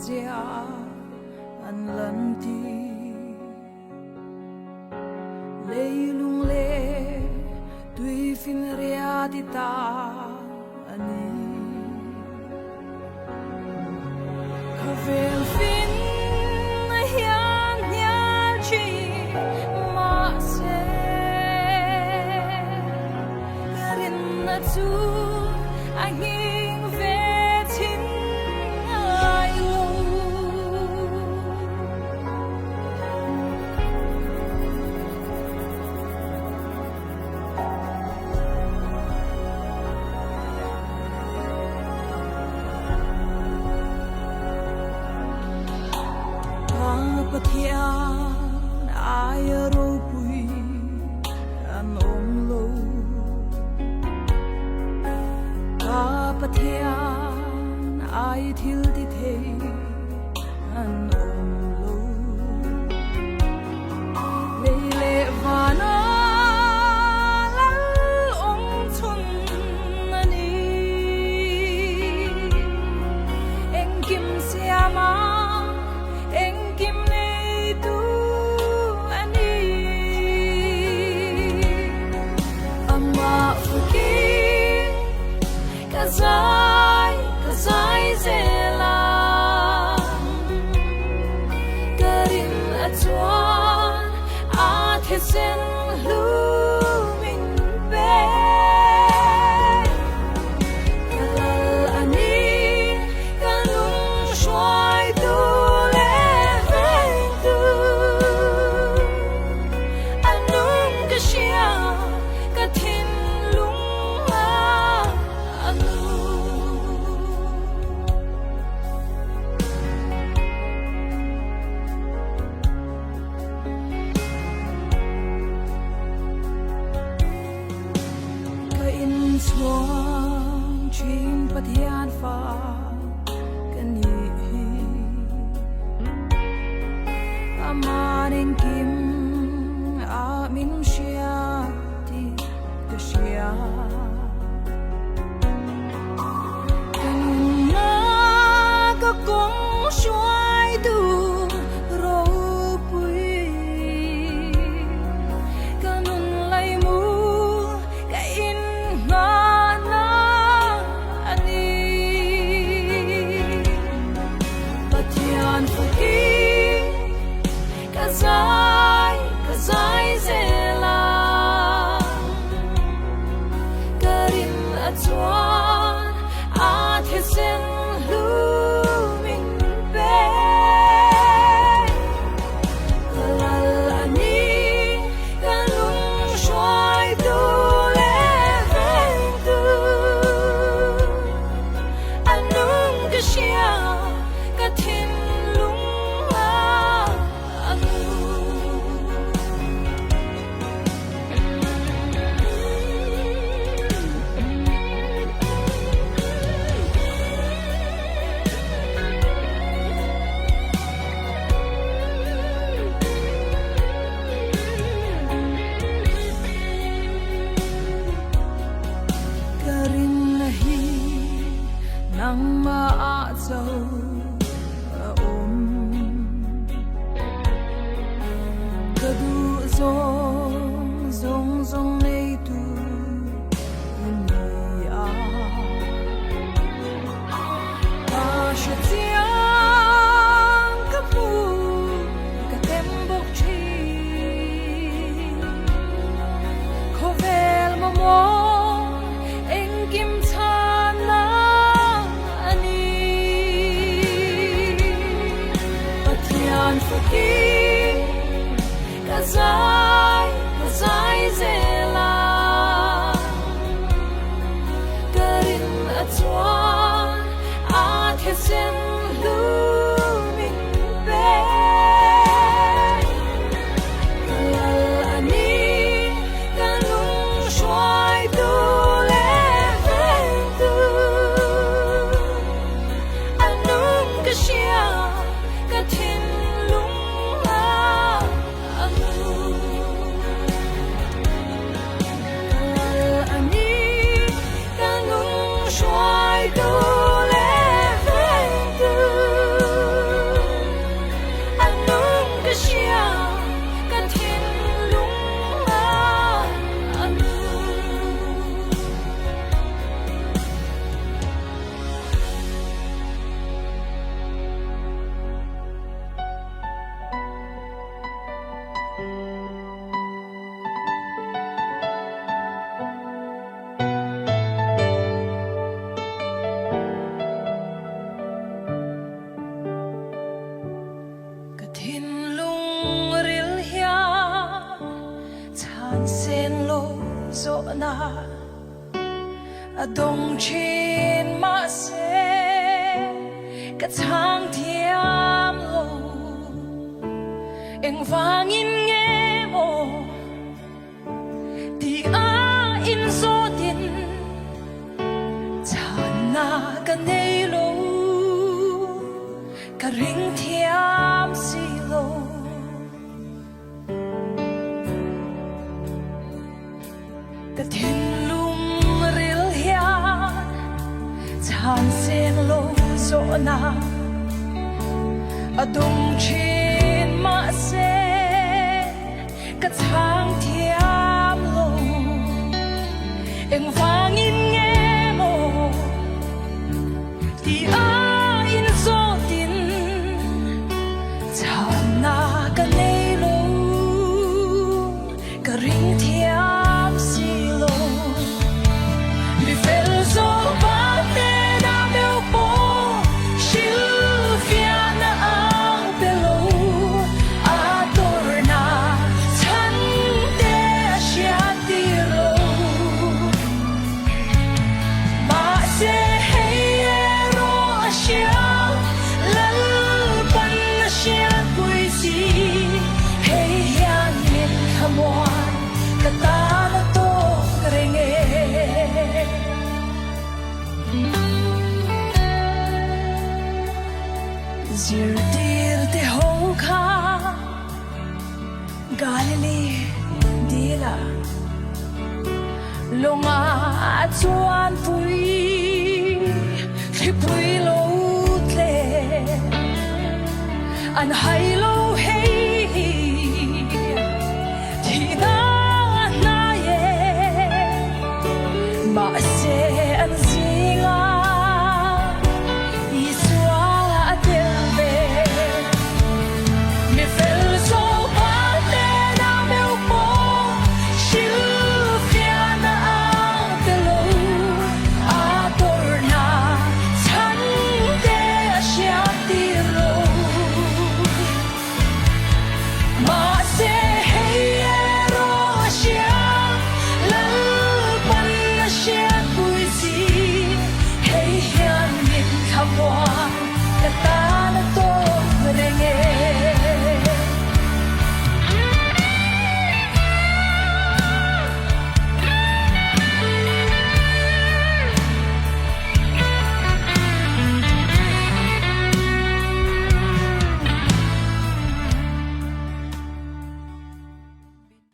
zia an lan ti leilung le tui fin ria di ta ani kavel fin hian hian chi ma se garin na chu anh về chính ai lu pathian ai ro pui an ong lo pathian ai thil ti the an ong lo le le vana lal ong chun ani eng kim siama eng kim nei tu ani amma fuki kazai zela karin atwan athesen lu min be kalal ani kanung shwai tu le vein tu anung kashia kathin lung a anu chuang chim pathian fa kan ni amaning kim a min shia ti ka shia kan na ka kong shuai du ro pui kanun lai mu ka in na pathian fuki kazai zela karin atwan athesen lu min be kalal ani kanung shwai tu le vein tu anung kashia kathin lung a anu karin nahi nang ma a zau kadu zong nei tu ni a shatiang kapu ka tembok chi khovel mo eng kim chana ani pathian fuki kazai zela karin atwan athesen lu min be kalal ani kanung shwai tu le vein tu anung kashia kathin lung a anu kalal ani kanung shwai tu le vein tu na adong chin ma se ka chang thiam lo eng vangin nge mo ti a in so tin chan na ka nei lo ka ring thiam si lo ka thiên lung ril hian chan sen lo zo na adong chin ma se ka chang thiam lo eng vangin nge mo ti a in zo tin chan na ka nei lo ka ring thiam si lo mi fel zo ba te na meu po shil fia na ang pelo ador na chan te asya ti lo ma se hey ro asya lal pan asya pui si hey yan min khamwan kata na to renge zir dir te ho kha Galilee dila longa chuan pui thi pui lo tle an hai